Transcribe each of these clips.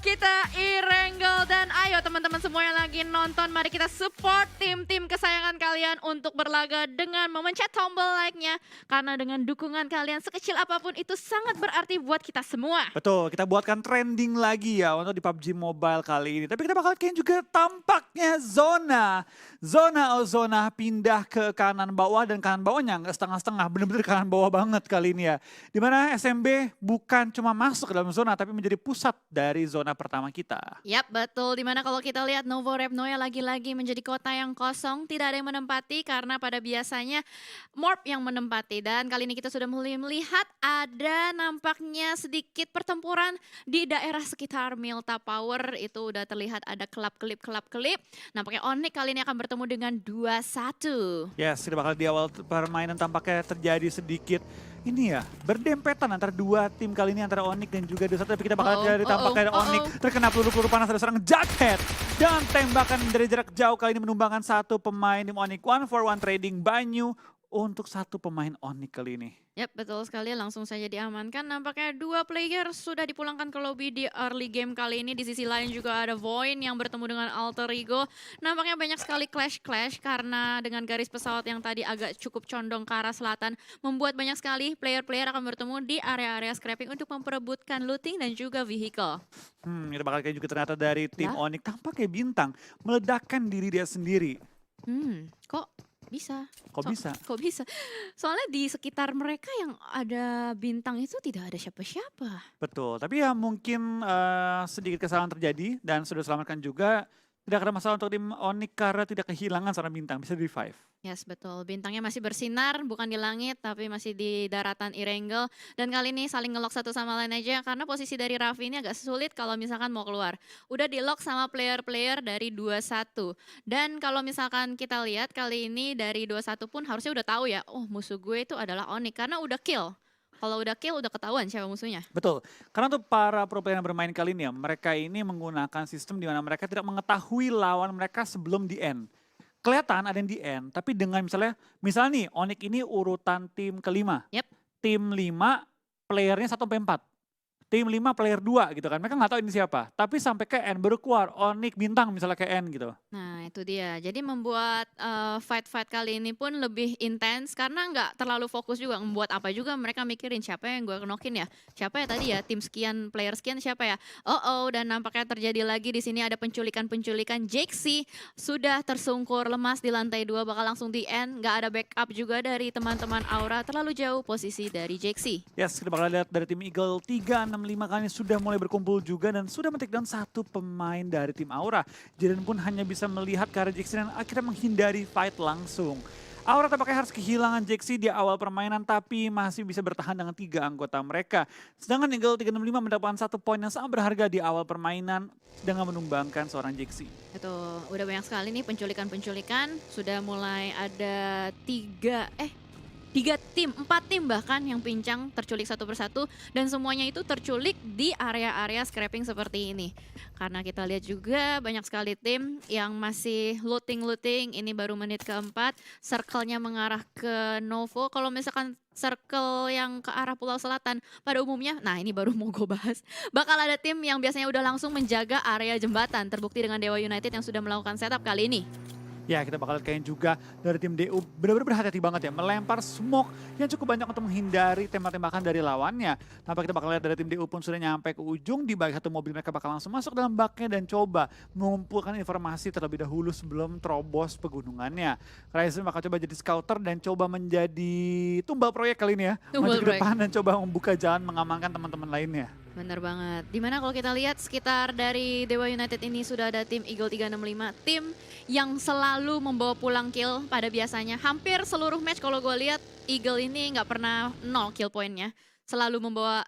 kita Irengel dan ayo teman-teman semua yang lagi nonton, mari kita support tim-tim kesayangan kalian untuk berlaga dengan memencet tombol like-nya. Karena dengan dukungan kalian sekecil apapun itu sangat berarti buat kita semua. Betul, kita buatkan trending lagi ya untuk di PUBG Mobile kali ini. Tapi kita bakal kayak juga tampaknya zona pindah ke kanan bawah dan kanan bawahnya nggak setengah-setengah, bener-bener kanan bawah banget kali ini ya. Dimana SMB bukan cuma masuk ke dalam zona tapi menjadi pusat dari zona pertama kita. Yap, betul. Dimana kalau kita lihat Novo Repnoya lagi-lagi menjadi kota yang kosong, tidak ada yang menempati karena pada biasanya Morp yang menempati. Dan kali ini kita sudah mulai melihat ada nampaknya sedikit pertempuran di daerah sekitar Milta Power. Itu udah terlihat ada kelap-kelip. Nampaknya Onyx kali ini akan bertemu dengan 2-1. Yes, kita bakal di awal permainan tampaknya terjadi sedikit ini ya, berdempetan antara dua tim kali ini antara Onyx dan juga Dosat. Tapi kita bakal jadi tampaknya Onyx terkena peluru-peluru panas dari seorang Jughead. Dan tembakan dari jarak jauh kali ini menumbangkan satu pemain tim Onyx. 1-for-1 trading Banyu untuk satu pemain Onyx kali ini. Yap, betul sekali. Langsung saja diamankan. Nampaknya dua player sudah dipulangkan ke lobby di early game kali ini. Di sisi lain juga ada Void yang bertemu dengan Alter Ego. Nampaknya banyak sekali clash karena dengan garis pesawat yang tadi agak cukup condong ke arah selatan. Membuat banyak sekali player-player akan bertemu di area-area scrapping untuk memperebutkan looting dan juga vehicle. Kita bakal kayak juga ternyata dari tim Onyx tampaknya Bintang meledakkan diri dia sendiri. Kok bisa? Kok bisa? Soalnya di sekitar mereka yang ada Bintang itu tidak ada siapa-siapa. Betul, tapi ya mungkin sedikit kesalahan terjadi dan sudah selamatkan juga. Tidak ada masalah untuk tim Onyx karena tidak kehilangan seorang Bintang, bisa di-revive. Yes, betul. Bintangnya masih bersinar, bukan di langit, tapi masih di daratan Irengel. Dan kali ini saling ngelock satu sama lain aja, karena posisi dari Raffi ini agak sulit kalau misalkan mau keluar. Udah di-lock sama player-player dari 2-1. Dan kalau misalkan kita lihat kali ini dari 2-1 pun harusnya udah tahu ya, oh musuh gue itu adalah Onyx, karena udah kill. Kalau udah kill udah ketahuan siapa musuhnya. Betul, karena untuk para pro player yang bermain kali ini ya, mereka ini menggunakan sistem di mana mereka tidak mengetahui lawan mereka sebelum di end. Kelihatan ada yang di end, tapi dengan misalnya nih Onyx ini urutan tim kelima. Yep. Tim 5 playernya 1-4. Tim 5 player 2 gitu kan, mereka nggak tahu ini siapa. Tapi sampai ke end baru keluar Onyx Bintang misalnya ke end gitu. Nah itu dia, jadi membuat fight-fight kali ini pun lebih intens karena nggak terlalu fokus juga. Membuat apa juga mereka mikirin siapa yang gue knock-in ya. Siapa ya tadi ya, tim sekian, player sekian siapa ya. Dan nampaknya terjadi lagi di sini ada penculikan. Jaxi sudah tersungkur lemas di lantai 2, bakal langsung di end. Nggak ada backup juga dari teman-teman Aura, terlalu jauh posisi dari Jaxi. Yes, kita bakal lihat dari tim Eagle 365 kali sudah mulai berkumpul juga dan sudah men-take down satu pemain dari tim Aura. Jaden pun hanya bisa melihat ke arah Jaxi dan akhirnya menghindari fight langsung. Aura tampaknya harus kehilangan Jaxi di awal permainan tapi masih bisa bertahan dengan 3 anggota mereka. Sedangkan Eagle 365 mendapatkan 1 poin yang sangat berharga di awal permainan dengan menumbangkan seorang Jaxi. Itu udah banyak sekali nih penculikan. Sudah mulai ada 4 tim bahkan yang pincang terculik satu persatu dan semuanya itu terculik di area-area scrapping seperti ini. Karena kita lihat juga banyak sekali tim yang masih looting. Ini baru menit keempat, circle-nya mengarah ke Novo. Kalau misalkan circle yang ke arah Pulau Selatan pada umumnya, nah ini baru mau gue bahas, bakal ada tim yang biasanya udah langsung menjaga area jembatan. Terbukti dengan Dewa United yang sudah melakukan setup kali ini. Ya, kita bakal lihat juga dari tim DU benar-benar berhati-hati banget ya. Melempar smoke yang cukup banyak untuk menghindari tembak-tembakan dari lawannya. Tanpa kita bakal lihat dari tim DU pun sudah nyampe ke ujung. Di balik satu mobil mereka bakal langsung masuk dalam baknya dan coba mengumpulkan informasi terlebih dahulu sebelum terobos pegunungannya. Ryzen bakal coba jadi scouter dan coba menjadi tumbal proyek kali ini ya. Maju ke depan dan coba membuka jalan mengamankan teman-teman lainnya. Bener banget. Dimana kalau kita lihat sekitar dari Dewa United ini sudah ada tim Eagle 365. Tim yang selalu membawa pulang kill pada biasanya. Hampir seluruh match kalau gue lihat Eagle ini nggak pernah 0 kill poinnya. Selalu membawa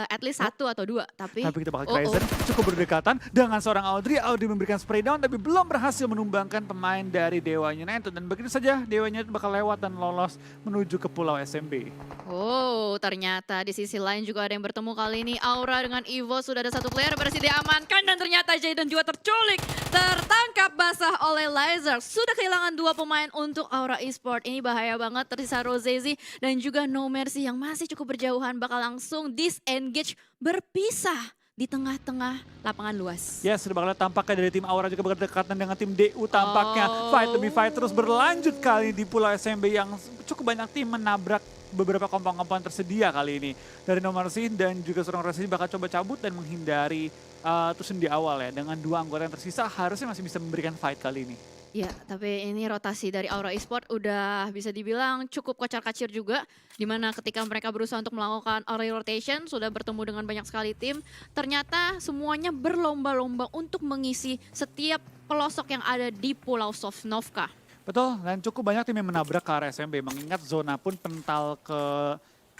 at least 1 atau 2. Tapi kita bakal Ryzen cukup berdekatan dengan seorang Audrey. Audrey memberikan spray down tapi belum berhasil menumbangkan pemain dari Dewa United. Dan begitu saja Dewa United bakal lewat dan lolos menuju ke Pulau SMB. Oh, ternyata di sisi lain juga ada yang bertemu kali ini. Aura dengan Evo sudah ada 1 player berhasil diamankan dan ternyata Jaden juga terculik. Tertangkap basah oleh Laser. Sudah kehilangan 2 pemain untuk Aura Esport. Ini bahaya banget, tersisa Rozezi dan juga No Mercy yang masih cukup berjauhan bakal langsung disengage berpisah di tengah-tengah lapangan luas. Ya, sudah bakal tampaknya dari tim Aura juga berdekatan dengan tim DU tampaknya. Fight demi fight terus berlanjut kali di Pulau SMB yang cukup banyak tim menabrak beberapa kompon-kompon tersedia kali ini. Dari nomor Sin dan juga seorang Resi bakal coba cabut dan menghindari Tusun di awal ya. Dengan 2 anggota yang tersisa harusnya masih bisa memberikan fight kali ini. Ya, tapi ini rotasi dari Aura Esport udah bisa dibilang cukup kocar-kacir juga. Dimana ketika mereka berusaha untuk melakukan early rotation, sudah bertemu dengan banyak sekali tim. Ternyata semuanya berlomba-lomba untuk mengisi setiap pelosok yang ada di Pulau Sosnovka. Betul, dan cukup banyak tim yang menabrak ke arah SMB. Mengingat zona pun pental ke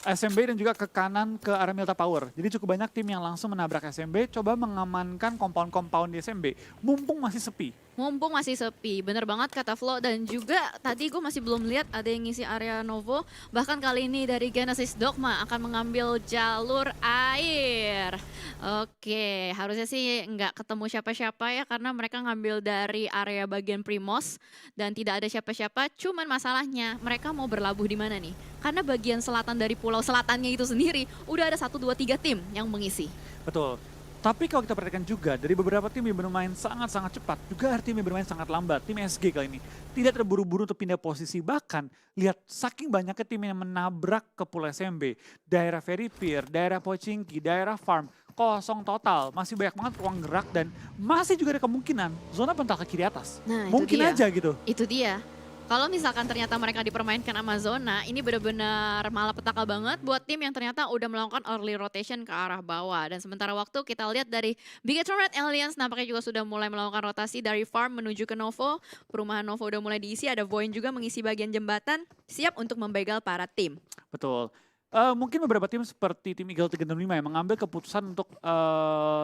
SMB dan juga ke kanan ke arah Milta Power. Jadi cukup banyak tim yang langsung menabrak SMB, coba mengamankan compound-compound di SMB. Mumpung masih sepi. Mumpung masih sepi, bener banget kata Flo. Dan juga tadi gue masih belum lihat ada yang ngisi area Novo. Bahkan kali ini dari Genesis Dogma akan mengambil jalur air. Oke, harusnya sih nggak ketemu siapa-siapa ya, karena mereka ngambil dari area bagian Primos dan tidak ada siapa-siapa. Cuman masalahnya mereka mau berlabuh di mana nih? Karena bagian selatan dari pulau selatannya itu sendiri udah ada 1, 2, 3 tim yang mengisi. Betul. Tapi kalau kita perhatikan juga dari beberapa tim yang bermain sangat-sangat cepat, juga ada tim yang bermain sangat lambat. Tim SG kali ini tidak terburu-buru untuk pindah posisi. Bahkan lihat saking banyaknya tim yang menabrak ke Pulau SMB. Daerah Ferry Pier, daerah Pochinki, daerah Farm, kosong total. Masih banyak banget ruang gerak dan masih juga ada kemungkinan zona pental ke kiri atas. Nah, itu Mungkin dia. aja gitu. Itu dia. Kalau misalkan ternyata mereka dipermainkan sama zona, ini benar-benar malapetaka banget buat tim yang ternyata udah melakukan early rotation ke arah bawah. Dan sementara waktu kita lihat dari Bigetron Red Alliance nampaknya juga sudah mulai melakukan rotasi dari farm menuju ke Novo. Perumahan Novo udah mulai diisi, ada Voin juga mengisi bagian jembatan, siap untuk membegal para tim. Betul. Mungkin beberapa tim seperti tim Eagle 365 yang mengambil keputusan untuk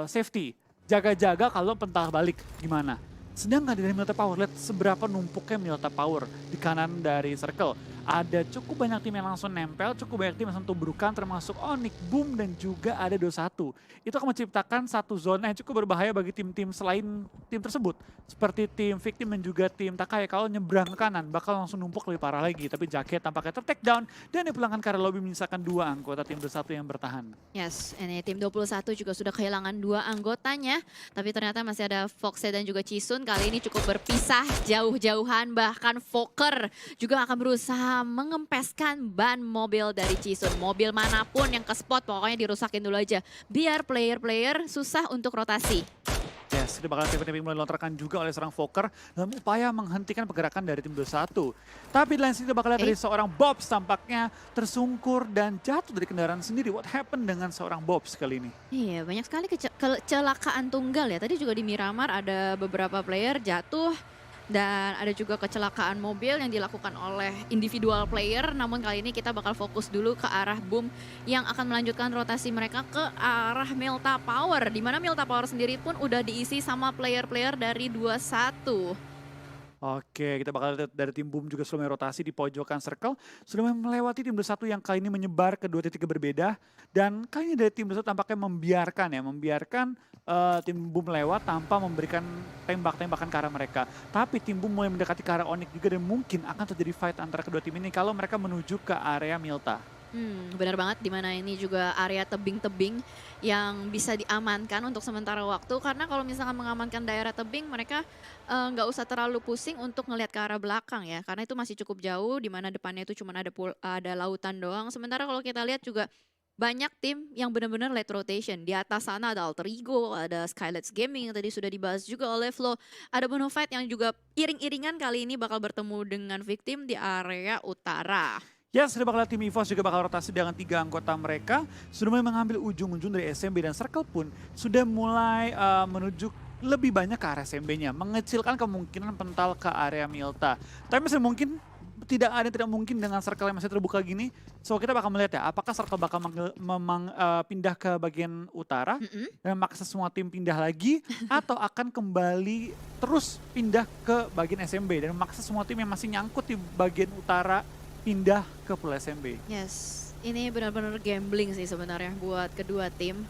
safety. Jaga-jaga kalau pental balik gimana. Sedangkan dari Milta Power, lihat seberapa numpuknya Milta Power di kanan dari circle. Ada cukup banyak tim yang langsung nempel, cukup banyak tim yang langsung tubrukan termasuk Onyx, Boom dan juga ada 21. Itu akan menciptakan satu zona yang cukup berbahaya bagi tim-tim selain tim tersebut. Seperti tim Victim dan juga tim Takai, kalau nyebrang ke kanan bakal langsung numpuk lebih parah lagi. Tapi Jacket tampaknya ter-take down dan dipulangkan ke area lobby menyisakan 2 anggota tim 21 yang bertahan. Yes, ini tim 21 juga sudah kehilangan 2 anggotanya. Tapi ternyata masih ada Foxe dan juga Chisun. Kali ini cukup berpisah jauh-jauhan. Bahkan Fokker juga akan berusaha mengempeskan ban mobil dari Chisun. Mobil manapun yang ke spot pokoknya dirusakin dulu aja. Biar player-player susah untuk rotasi. Yes, ini bakal tipe-tipe mulai dilontarkan juga oleh seorang Fokker dalam upaya menghentikan pergerakan dari tim 21. Tapi di lain sisi kita bakal lihat dari seorang Bobs tampaknya tersungkur dan jatuh dari kendaraan sendiri. What happened dengan seorang Bobs kali ini? Iya, banyak sekali kecelakaan tunggal ya. Tadi juga di Miramar ada beberapa player jatuh. Dan ada juga kecelakaan mobil yang dilakukan oleh individual player. Namun kali ini kita bakal fokus dulu ke arah Boom yang akan melanjutkan rotasi mereka ke arah Milta Power. Di mana Milta Power sendiri pun udah diisi sama player-player dari 21. Oke, kita bakal lihat dari tim Boom juga sudah rotasi di pojokan circle. Sudah melewati tim 21 yang kali ini menyebar ke 2 titik berbeda. Dan kali ini dari tim 21 tampaknya membiarkan tim Boom lewat tanpa memberikan tembak-tembakan ke arah mereka. Tapi tim Boom mulai mendekati ke arah Onyx juga dan mungkin akan terjadi fight antara kedua tim ini kalau mereka menuju ke area Milta. Benar banget, dimana ini juga area tebing-tebing yang bisa diamankan untuk sementara waktu. Karena kalau misalkan mengamankan daerah tebing, mereka nggak usah terlalu pusing untuk ngelihat ke arah belakang ya. Karena itu masih cukup jauh, dimana depannya itu cuma ada lautan doang. Sementara kalau kita lihat juga banyak tim yang benar-benar late rotation. Di atas sana ada Alter Ego, ada Skylights Gaming yang tadi sudah dibahas juga oleh Flo. Ada Bonafide yang juga iring-iringan kali ini bakal bertemu dengan Victim di area utara. Ya, sudah bakal tim EVOS juga bakal rotasi dengan 3 anggota mereka. Sudah mulai mengambil ujung-ujung dari SMB dan Circle pun sudah mulai menuju lebih banyak ke arah SMB-nya. Mengecilkan kemungkinan pental ke area Milta. Tapi masih mungkin tidak ada yang tidak mungkin dengan Circle yang masih terbuka gini. So kita bakal melihat ya, apakah Circle bakal pindah ke bagian utara dan maksa semua tim pindah lagi atau akan kembali terus pindah ke bagian SMB dan maksa semua tim yang masih nyangkut di bagian utara pindah ke Pulau SMB. Yes, ini benar-benar gambling sih sebenarnya buat kedua tim.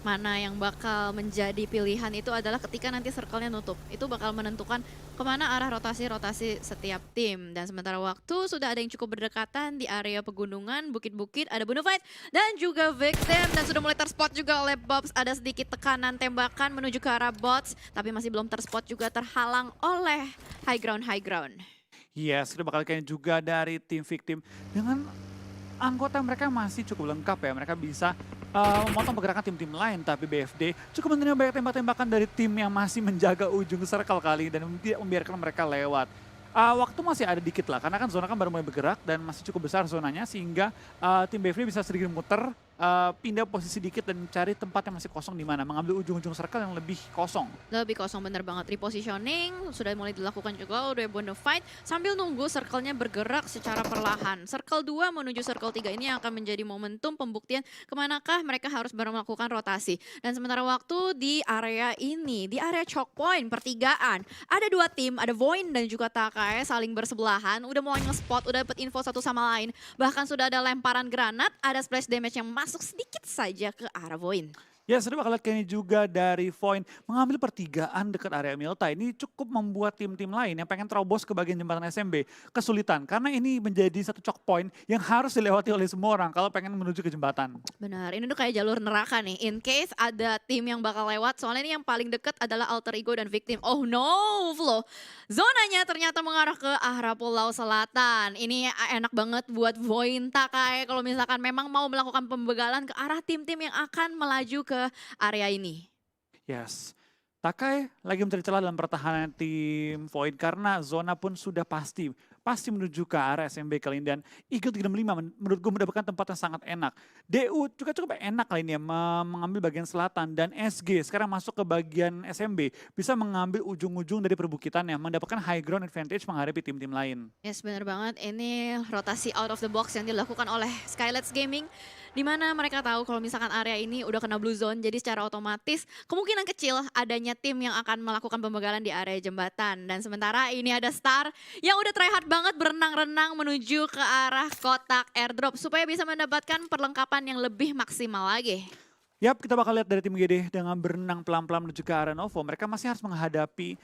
mana yang bakal menjadi pilihan itu adalah ketika nanti circle-nya nutup. Itu bakal menentukan kemana arah rotasi-rotasi setiap tim. Dan sementara waktu sudah ada yang cukup berdekatan di area pegunungan, bukit-bukit, ada Bonafide dan juga Victim. Dan sudah mulai terspot juga oleh Bobs. Ada sedikit tekanan tembakan menuju ke arah bots. Tapi masih belum terspot juga, terhalang oleh high ground, high ground. Yes, kita bakal kayaknya juga dari tim Victim dengan anggota mereka masih cukup lengkap ya. Mereka bisa memotong pergerakan tim-tim lain, tapi BFD cukup menerima banyak tembak-tembakan dari tim yang masih menjaga ujung circle kali dan tidak membiarkan mereka lewat. Waktu masih ada dikit lah, karena kan zona kan baru mulai bergerak dan masih cukup besar zonanya sehingga tim BFD bisa sedikit muter, pindah posisi dikit dan mencari tempat yang masih kosong di mana, mengambil ujung-ujung circle yang lebih kosong. Lebih kosong bener banget. Repositioning sudah mulai dilakukan juga oleh Bonafide sambil nunggu circle-nya bergerak secara perlahan. Circle 2 menuju circle 3 ini akan menjadi momentum pembuktian kemanakah mereka harus baru melakukan rotasi. Dan sementara waktu di area ini, di area choke point pertigaan, ada dua tim, ada Void dan juga Takai saling bersebelahan, udah mulai nge-spot, udah dapat info satu sama lain. Bahkan sudah ada lemparan granat, ada splash damage yang masuk sedikit saja ke arah Void. Ya, sudah bakal lihat kayaknya juga dari Void mengambil pertigaan dekat area Milta. Ini cukup membuat tim-tim lain yang pengen terobos ke bagian jembatan SMB kesulitan. Karena ini menjadi satu choke point yang harus dilewati oleh semua orang kalau pengen menuju ke jembatan. Benar, ini tuh kayak jalur neraka nih. In case ada tim yang bakal lewat, soalnya ini yang paling deket adalah Alter Ego dan Victim. Oh no, Flo. Zonanya ternyata mengarah ke arah Pulau Selatan. Ini enak banget buat Void Takai kalau misalkan memang mau melakukan pembegalan ke arah tim-tim yang akan melaju ke area ini. Yes. Takai lagi mencari celah dalam pertahanan tim Void karena zona pun sudah pasti menuju ke arah SMB kali ini dan Eagle 365 menurut gue mendapatkan tempat yang sangat enak. DU juga cukup enak kali ini ya mengambil bagian selatan dan SG sekarang masuk ke bagian SMB bisa mengambil ujung-ujung dari perbukitan yang mendapatkan high ground advantage menghadapi tim-tim lain. Yes, benar banget. Ini rotasi out of the box yang dilakukan oleh Skylets Gaming. Di mana mereka tahu kalau misalkan area ini udah kena blue zone, jadi secara otomatis kemungkinan kecil adanya tim yang akan melakukan pembegalan di area jembatan. Dan sementara ini ada Star yang udah try hard banget berenang-renang menuju ke arah kotak airdrop supaya bisa mendapatkan perlengkapan yang lebih maksimal lagi. Yap, kita bakal lihat dari tim GD dengan berenang pelan-pelan menuju ke arah Novo. Mereka masih harus menghadapi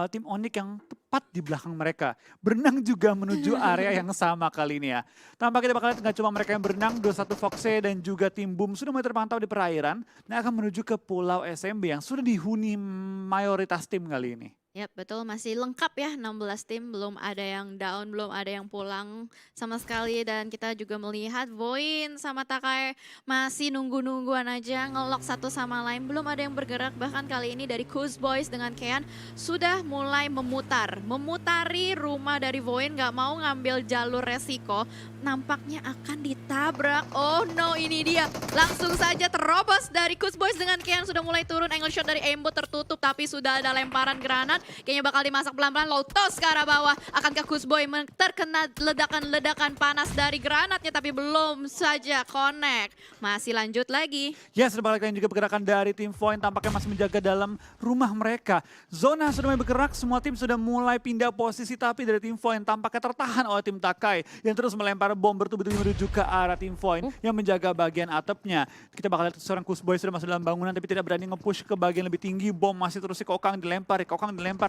tim Onyx yang tepat di belakang mereka. Berenang juga menuju area yang sama kali ini ya. Tampaknya kita bakal lihat nggak cuma mereka yang berenang, 21 Foxe dan juga tim Boom sudah mulai terpantau di perairan dan akan menuju ke Pulau SMB yang sudah dihuni mayoritas tim kali ini. Yap, betul, masih lengkap ya 16 tim, belum ada yang down, belum ada yang pulang sama sekali. Dan kita juga melihat Void sama Takai masih nunggu-nungguan aja, ngelok satu sama lain, belum ada yang bergerak. Bahkan kali ini dari Kuz Boys dengan Kean sudah mulai memutari rumah dari Void, nggak mau ngambil jalur resiko, nampaknya akan ditabrak. Oh no, ini dia, langsung saja terobos dari Kuz Boys dengan Kean, sudah mulai turun, angle shot dari aimbot tertutup, tapi sudah ada lemparan granat. Kayaknya bakal dimasak pelan-pelan, low toss ke arah bawah. Akankah Kuzboy terkena ledakan-ledakan panas dari granatnya, tapi belum saja connect. Masih lanjut lagi. Ya, sudah balik lagi juga pergerakan dari tim Void tampaknya masih menjaga dalam rumah mereka. Zona sudah mulai bergerak, semua tim sudah mulai pindah posisi, tapi dari tim Void tampaknya tertahan oleh tim Takai yang terus melempar bom bertubi-tubi menuju ke arah tim Void yang menjaga bagian atapnya. Kita bakal lihat seorang Kuzboy sudah masuk dalam bangunan tapi tidak berani nge-push ke bagian lebih tinggi. Bom masih terus si Kokang dilempar,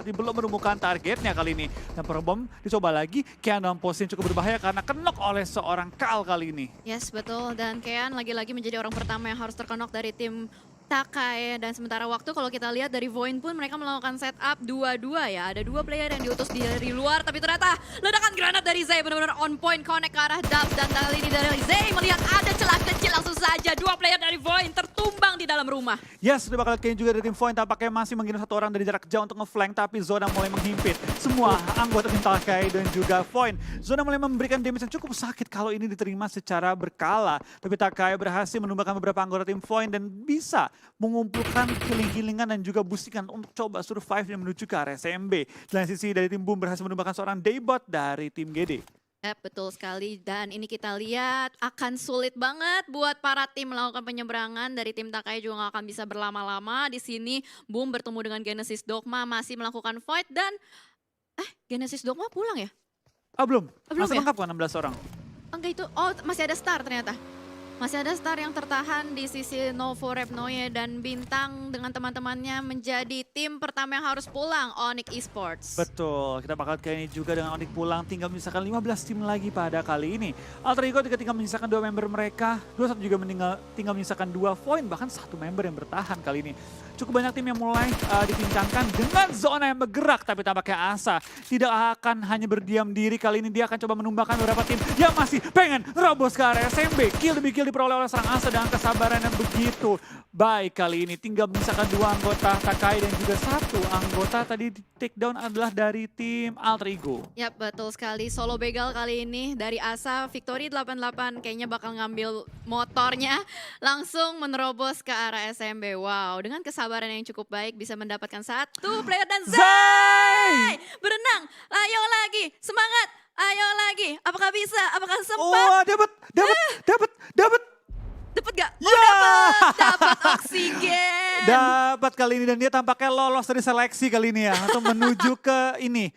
dia belum menemukan targetnya kali ini. Dan bom dicoba lagi, Kean dalam posisi cukup berbahaya karena kenok oleh seorang Kal kali ini. Yes, betul. Dan Kean lagi-lagi menjadi orang pertama yang harus terkenok dari tim Takai. Dan sementara waktu kalau kita lihat dari Void pun mereka melakukan setup 2-2 ya. Ada dua player yang diutus dari luar, tapi ternyata ledakan granat dari Zay benar-benar on point connect ke arah Dub. Dan kali ini dari Zay melihat ada celah kecil, langsung saja dua player dari Void tertumbang di dalam rumah. Yes, sudah bakal kayaknya juga dari tim Void tampaknya masih mengirim satu orang dari jarak jauh untuk nge-flank, tapi zona mulai menghimpit semua anggota tim Takai dan juga Void. Zona mulai memberikan damage yang cukup sakit kalau ini diterima secara berkala. Tapi Takai berhasil menumbangkan beberapa anggota tim Void dan bisa mengumpulkan healing-healingan dan juga boostingan untuk coba survive dan menuju ke area SMB. Di lain sisi dari tim Boom berhasil menumbangkan seorang Daybot dari tim GD. Ya, betul sekali. Dan ini kita lihat akan sulit banget buat para tim melakukan penyeberangan. Dari tim Takai juga gak akan bisa berlama-lama. Di sini Boom bertemu dengan Genesis Dogma masih melakukan fight dan Genesis Dogma pulang ya? Belum. Belum Masih ya? lengkap kan 16 orang. Enggak itu, oh masih ada Star ternyata. Masih ada star yang tertahan di sisi Novo Repnoye dan Bintang dengan teman-temannya menjadi tim pertama yang harus pulang, Onyx Esports. Betul, kita bakal kayak ini juga dengan Onyx pulang, tinggal menyisakan 15 tim lagi pada kali ini. Alter Ego tinggal menyisakan 2 member mereka, 21 juga tinggal menyisakan 2 poin, bahkan 1 member yang bertahan kali ini. Cukup banyak tim yang mulai dipincangkan dengan zona yang bergerak, tapi tampaknya Asa tidak akan hanya berdiam diri. Kali ini dia akan coba menumbangkan beberapa tim yang masih pengen terobos ke area SMB. Kill demi kill diperoleh oleh serang Asa dengan kesabaran yang begitu baik kali ini. Tinggal menyisakan 2 anggota Takai dan juga 1 anggota tadi di take down adalah dari tim Alter Ego. Yap, betul sekali. Solo begal kali ini dari Asa, Victory 88 kayaknya bakal ngambil motornya langsung menerobos ke arah SMB. Wow, dengan kesabaran yang cukup baik bisa mendapatkan 1 player dan Zai! Berenang, ayo lagi, semangat, ayo lagi. Apakah bisa? Apakah sempat? Oh, dapat. Dapat gak? Oh, Ya! dapat oksigen. Dapat kali ini dan dia tampaknya lolos dari seleksi kali ini ya untuk menuju ke ini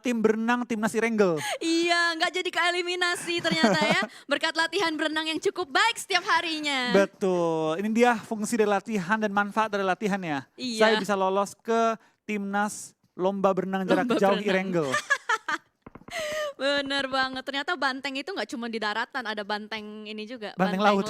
tim berenang timnas Irengel. Iya, nggak jadi keeliminasi ternyata ya. Berkat latihan berenang yang cukup baik setiap harinya. Betul. Ini dia fungsi dari latihan dan manfaat dari latihan ya. Iya. Saya bisa lolos ke timnas lomba berenang jarak Lomba jauh berenang. Irengel. Bener banget, ternyata banteng itu nggak cuma di daratan, ada banteng ini juga. Banteng laut.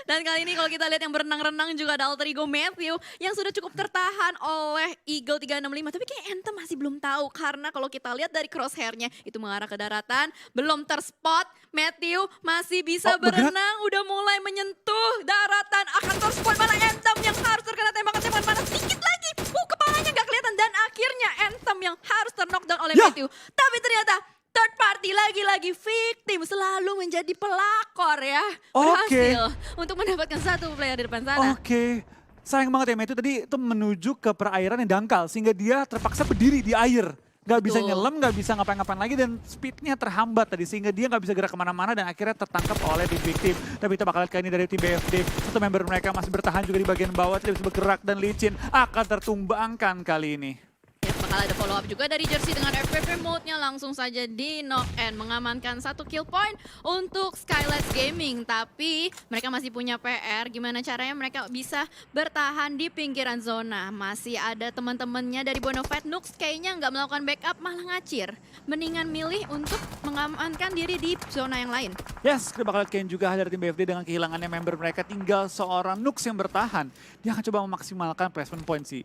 Dan kali ini kalau kita lihat yang berenang-renang juga ada Alter Ego Matthew yang sudah cukup tertahan oleh Eagle 365. Tapi kayak Anthem masih belum tahu karena kalau kita lihat dari crosshairnya itu mengarah ke daratan, belum terspot. Matthew masih bisa Oh, bergerak? berenang, udah mulai menyentuh daratan, akan terspot mana Anthem yang harus terkena tembakan-tembakan panas sedikit lagi. Kepalanya nggak kelihatan dan akhirnya Anthem yang harus terknockdown oleh Ya. Matthew. Tapi ternyata third party lagi-lagi victim selalu menjadi pelakor ya. Oke. Berhasil untuk mendapatkan 1 player di depan sana. Oke. Sayang banget ya Matthew tadi itu menuju ke perairan yang dangkal sehingga dia terpaksa berdiri di air. Gak bisa Betul. nyelam, gak bisa ngapain-ngapain lagi dan speednya terhambat tadi sehingga dia gak bisa gerak kemana-mana dan akhirnya tertangkap oleh tim victim. Tapi kita bakal lihat kali ini dari tim BFD, 1 member mereka masih bertahan juga di bagian bawah, tidak bisa bergerak dan licin akan tertumbangkan kali ini. Ya, bakal ada follow up juga dari Jersey dengan FPV mode-nya langsung saja di knock and mengamankan 1 kill point untuk Skylights Gaming. Tapi mereka masih punya PR, gimana caranya mereka bisa bertahan di pinggiran zona. Masih ada teman-temannya dari Bonafide Nux kayaknya nggak melakukan backup, malah ngacir. Mendingan milih untuk mengamankan diri di zona yang lain. Yes, kita bakal lihat Ken juga dari tim BFD dengan kehilangannya member mereka tinggal seorang Nux yang bertahan. Dia akan coba memaksimalkan placement point sih.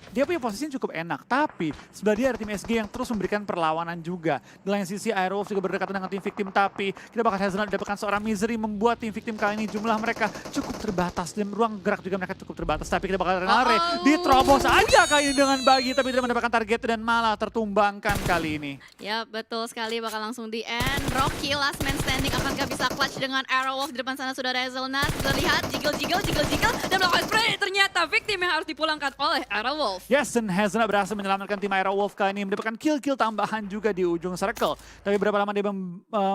Dia punya posisi yang cukup enak, tapi sebelah dia ada tim SG yang terus memberikan perlawanan juga. Di lain sisi Airwolf juga berdekatan dengan tim victim, tapi kita bakal Hazelnut dapatkan seorang Misery membuat tim victim kali ini jumlah mereka cukup terbatas dan ruang gerak juga mereka cukup terbatas. Tapi kita bakal Renare diterobos aja kali ini dengan bagi, tapi tidak mendapatkan target dan malah tertumbangkan kali ini. Ya betul sekali, bakal langsung di end. Rocky last man standing, akankah bisa clutch dengan Airwolf? Di depan sana sudah ada Hazelnut, sudah lihat jiggle dan melakukan spray. Ternyata victim yang harus dipulangkan oleh Airwolf. Yes, dan Hazelnut berhasil menyelamatkan tim Airwolf kali ini, mendapatkan kill-kill tambahan juga di ujung circle. Tapi berapa lama dia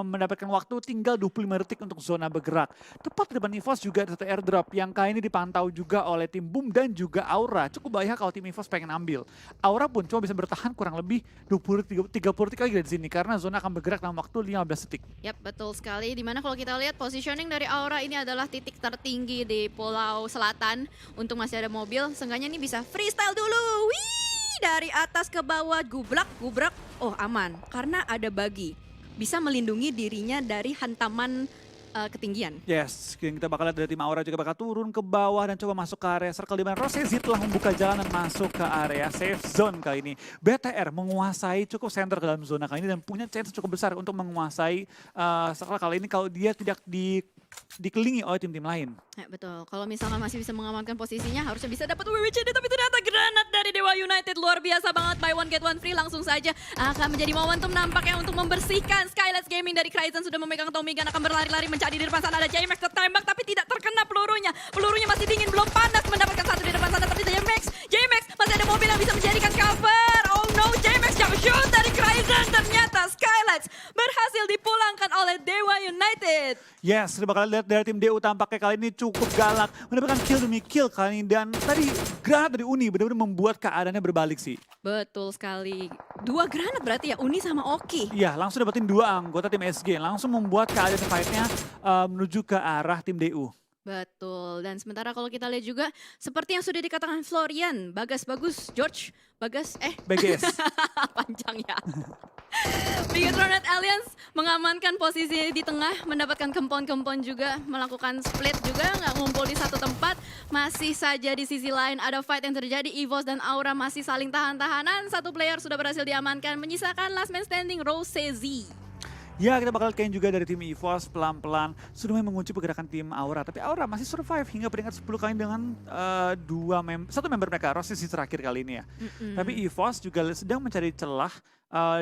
mendapatkan waktu? Tinggal 25 detik untuk zona bergerak. Tepat di depan EVOS juga ada satu airdrop yang kali ini dipantau juga oleh tim Boom dan juga Aura. Cukup bahaya kalau tim EVOS pengen ambil. Aura pun cuma bisa bertahan kurang lebih 20-30 detik lagi dari sini karena zona akan bergerak dalam waktu 15 detik. Yap, betul sekali. Dimana kalau kita lihat positioning dari Aura ini adalah titik tertinggi di Pulau Selatan. Untuk masih ada mobil, seenggaknya ini bisa freestyle dulu. Wih, dari atas ke bawah, gubrak. Oh aman, karena ada bagi. Bisa melindungi dirinya dari hantaman ketinggian. Yes, yang kita bakal lihat dari tim Aura juga bakal turun ke bawah dan coba masuk ke area circle di mana Rosesi telah membuka jalan dan masuk ke area safe zone kali ini. BTR menguasai cukup center ke dalam zona kali ini dan punya chance cukup besar untuk menguasai circle kali ini kalau dia tidak dikelilingi oleh tim-tim lain. Ya, betul. Kalau misalkan masih bisa mengamankan posisinya, harusnya bisa dapat WWCD, tapi ternyata granat dari Dewa United luar biasa banget. Buy one get one free langsung saja akan menjadi momentum nampaknya untuk membersihkan Skylights Gaming dari Kryzen. Sudah memegang Tommy Gun, akan berlari-lari mencari di depan sana. Ada JMax tertembak tapi tidak terkena pelurunya. Pelurunya masih dingin, belum panas, mendapatkan 1 di depan sana. Tapi JMax masih ada mobil yang bisa menjadikan cover. Oh no, JMax jump shoot dari Kryzen. Ternyata Skylights berhasil dipulangkan oleh Dewa United. Yes, sudah bakal lihat dari tim DU tampaknya kali ini cukup galak. Mendapatkan kill demi kill kali ini. Dan tadi granat dari Uni benar-benar membuat keadaannya berbalik sih. Betul sekali. 2 granat berarti ya, Uni sama Oki. Iya, langsung dapetin 2 anggota tim SG. Langsung membuat keadaan fight-nya menuju ke arah tim DU. Betul, dan sementara kalau kita lihat juga seperti yang sudah dikatakan Florian, Bagas bagus, George, Bagas, BGS. panjang ya. Bigetron Alliance mengamankan posisi di tengah, mendapatkan kempon-kempon juga, melakukan split juga, nggak ngumpul di satu tempat. Masih saja di sisi lain ada fight yang terjadi, EVOS dan Aura masih saling tahan-tahanan. Satu player sudah berhasil diamankan, menyisakan last man standing, Rose Z. Ya, kita bakal lihat juga dari tim EVOS pelan-pelan sudah mulai mengunci pergerakan tim Aura. Tapi Aura masih survive hingga peringkat 10 kali dengan satu member mereka, Rose sisi terakhir kali ini ya. Tapi EVOS juga sedang mencari celah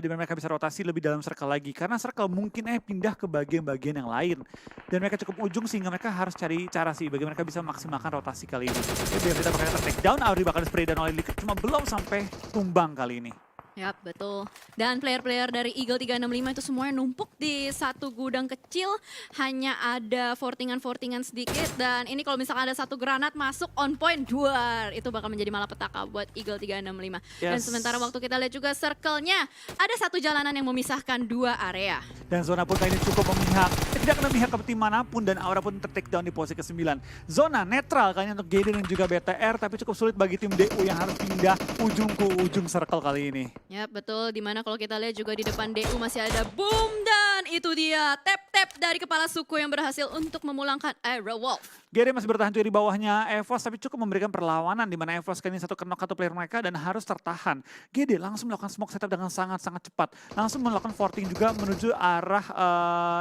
di mana mereka bisa rotasi lebih dalam circle lagi. Karena circle mungkin pindah ke bagian-bagian yang lain. Dan mereka cukup ujung sehingga mereka harus cari cara sih bagaimana mereka bisa memaksimalkan rotasi kali ini. Biar kita bakal take down, Aura bakal spray dan oleh Liquid cuma belum sampai tumbang kali ini. Yap, betul. Dan player-player dari Eagle 365 itu semuanya numpuk di satu gudang kecil. Hanya ada fortingan-fortingan sedikit. Dan ini kalau misalkan ada satu granat masuk on point, duar. Itu bakal menjadi malapetaka buat Eagle 365. Dan sementara waktu kita lihat juga circle-nya, ada satu jalanan yang memisahkan 2 area. Dan zona pun kali ini cukup memihak. Tidak kena memihak ke tim manapun dan Aura pun ter-take down di posisi ke-9. Zona netral kali ini untuk GD dan juga BTR. Tapi cukup sulit bagi tim DU yang harus pindah ujung ke ujung circle kali ini. Ya betul, dimana kalau kita lihat juga di depan DU masih ada boom dan itu dia tap-tap dari kepala suku yang berhasil untuk memulangkan Aerowolf. GD masih bertahan juga di bawahnya EVOS tapi cukup memberikan perlawanan di mana EVOS kali ini satu knock satu player mereka dan harus tertahan. GD langsung melakukan smoke setup dengan sangat-sangat cepat. Langsung melakukan forting juga menuju arah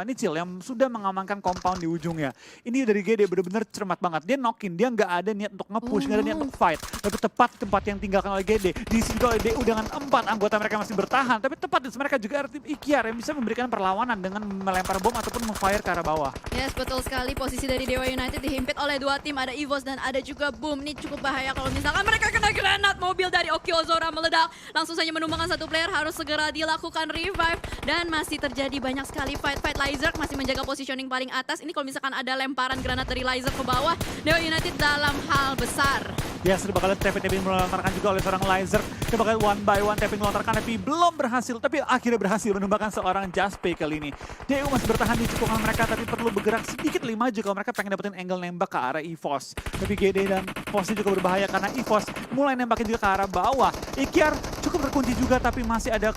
Nichil yang sudah mengamankan compound di ujungnya. Ini dari GD benar-benar cermat banget. Dia knockin, dia nggak ada niat untuk nge-push, nggak ada niat untuk fight. Tapi tepat tempat yang tinggalkan oleh GD. Di sini oleh DU dengan 4 anggota mereka masih bertahan. Tapi tepat di mereka juga ada tim Ikiar yang bisa memberikan perlawanan dengan melempar bom ataupun memfire ke arah bawah. Yes, betul sekali. Posisi dari Dewa United dihimpit oleh 2 tim. Ada EVOS dan ada juga Boom. Ini cukup bahaya kalau misalkan mereka kena granat. Mobil dari Oki Ozora meledak. Langsung saja menumbangkan satu player. Harus segera dilakukan revive. Dan masih terjadi banyak sekali fight-fight. Lizard masih menjaga positioning paling atas. Ini kalau misalkan ada lemparan granat dari Lizard ke bawah, Dewa United dalam hal besar. Ya, sudah bakal tapping melontarkan juga oleh seorang Lizard. Kita bakal one by one tapping melontarkan tapi belum berhasil. Tapi akhirnya berhasil menumbangkan seorang Jaspe kali ini. DU masih bertahan di cekungan mereka tapi perlu bergerak sedikit lebih maju kalau mereka pengen dapetin angle nembak ke arah EVOS. Tapi GD dan posisi juga berbahaya karena EVOS mulai nembakin juga ke arah bawah. Ikiar cukup terkunci juga tapi masih ada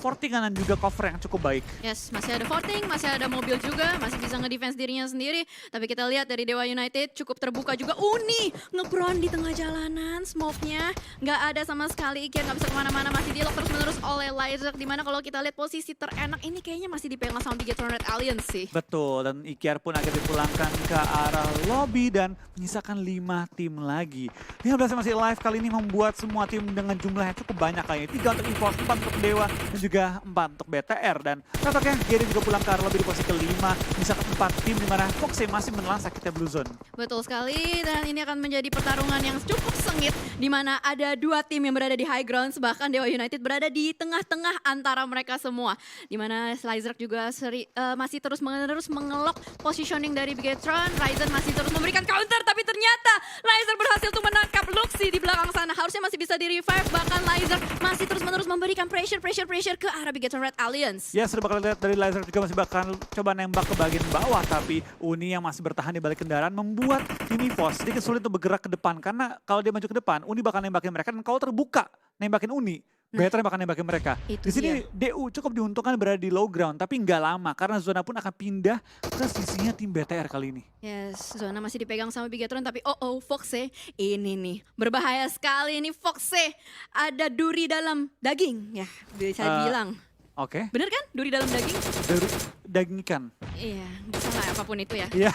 fortingan dan juga cover yang cukup baik. Yes, masih ada forting, masih ada mobil juga, masih bisa ngedefense dirinya sendiri. Tapi kita lihat dari Dewa United cukup terbuka juga. Uni ngebron di tengah jalanan, smoke-nya nggak ada sama sekali. Ikiar nggak bisa kemana-mana, masih dialog terus-menerus oleh Lizard. Dimana kalau kita lihat posisi terenak ini kayaknya masih dipegang sama Bigetron Alliance sih. Betul, dan Ikiar pun agak dipulangkan ke arah lobby dan menyisakan 5 tim lagi. 15 yang masih live kali ini membuat semua tim dengan jumlah yang cukup banyak kayaknya. 3 untuk EVOS, 4 untuk Dewa, dan juga 4 untuk BTR. Dan tampaknya GD juga pulang ke arah lobby di posisi ke-5. Menyisakan 4 tim di mana Foxe masih menelan sakitnya Blue Zone. Betul sekali, dan ini akan menjadi pertarungan yang cukup sengit. Di mana ada 2 tim yang berada di high ground, bahkan Dewa United berada di tengah-tengah antara mereka semua. Di mana Lizard juga masih terus-menerus mengelok positioning dari Bigetron. Ryzen masih terus memberikan counter, tapi ternyata Lizard berhasil untuk menangkap Luxi di belakang sana. Harusnya masih bisa di-revive, bahkan Lizard masih terus-menerus memberikan pressure ke arah Bigetron Red Alliance. Ya, sudah bakal lihat dari Lizard juga masih bakal coba nembak ke bagian bawah, tapi Uni yang masih bertahan di balik kendaraan membuat tim EVOS sedikit sulit untuk bergerak ke depan. Karena kalau dia maju ke depan, Uni bakal nembakin mereka, dan kalau terbuka nembakin Uni, BTR bakal nembakin mereka. Di sini DU cukup diuntungkan berada di low ground, tapi nggak lama karena zona pun akan pindah ke sisinya tim BTR kali ini. Yes, zona masih dipegang sama Bigetron, tapi Foxe ini nih berbahaya sekali ini. Foxe ada duri dalam daging, ya bisa dibilang. Oke. Bener kan? Duri dalam daging? Daging ikan. Iya, bisa lah apapun itu ya. Iya.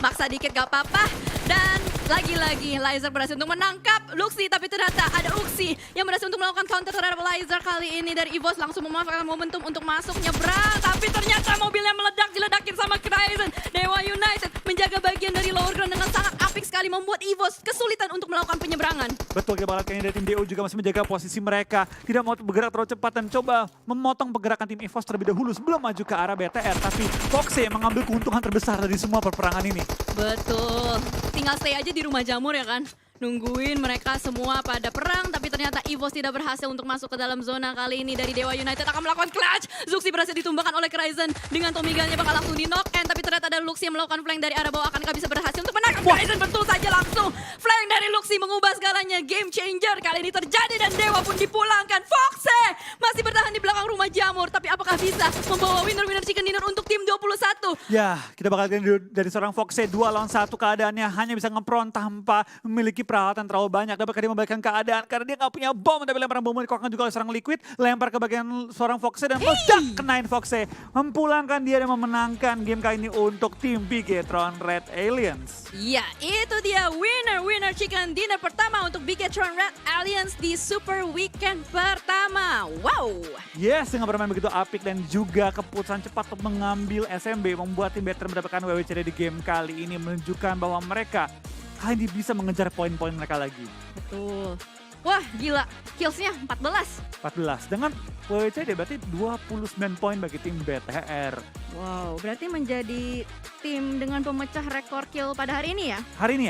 Maksa dikit gak apa-apa. Dan lagi-lagi Lizard berhasil untuk menangkap Luxi, tapi ternyata ada Uxi yang berhasil untuk melakukan counter terhadap Lizard kali ini. Dari EVOS langsung memanfaatkan momentum untuk masuk nyebrang, tapi ternyata mobilnya meledak, diledakin sama Ryzen. Dewa United menjaga bagian dari lower ground dengan sangat apik sekali, membuat EVOS kesulitan untuk melakukan penyeberangan. Betul, kita bakal lihat kayaknya dari tim DO juga masih menjaga posisi mereka. Tidak mau bergerak terlalu cepat dan coba memotong pergerakan tim EVOS terlebih dahulu sebelum maju ke arah BTR. Tapi Foxy yang mengambil keuntungan terbesar dari semua perperangan ini. Betul. Tinggal stay aja di rumah jamur ya kan. Nungguin mereka semua pada perang, tapi ternyata EVOS tidak berhasil untuk masuk ke dalam zona kali ini. Dari Dewa United akan melakukan clutch. Zuxi berhasil ditumbangkan oleh Kryzen dengan Tomigalnya bakal langsung di knock end, tapi ternyata ada Luxi yang melakukan flank dari arah bawah. Akankah bisa berhasil untuk menangkap Kryzen? Betul saja langsung. Flank dari Luxi mengubah segalanya. Game changer kali ini terjadi dan Dewa pun dipulangkan. Foxy masih bertahan di belakang rumah jamur, tapi apakah bisa membawa winner-winner chicken dinner untuk tim 21? Ya, kita bakal lihat dari seorang Foxy 2 lawan 1 keadaannya hanya bisa ngepron tanpa memiliki peralatan terlalu banyak. Dapatkah dia membalikkan keadaan karena dia nggak punya bom, tapi lemparan bom dikeluarkan juga oleh seorang Liquid, lempar ke bagian seorang Foxy dan meledak kenain Foxy, mempulangkan dia dan memenangkan game kali ini untuk tim Bigetron Red Aliens. Ya, itu dia winner chicken dinner pertama untuk Bigetron Red Alliance di Super Weekend pertama. Wow. Yes, dengan bermain begitu apik dan juga keputusan cepat untuk mengambil SMB membuat tim Veteran mendapatkan WWCD di game kali ini, menunjukkan bahwa mereka kali ini bisa mengejar poin-poin mereka lagi. Betul. Wah, gila. Killsnya 14. 14 dengan WWCD berarti 29 poin bagi tim BTR. Wow, berarti menjadi tim dengan pemecah rekor kill pada hari ini ya? Hari ini ya,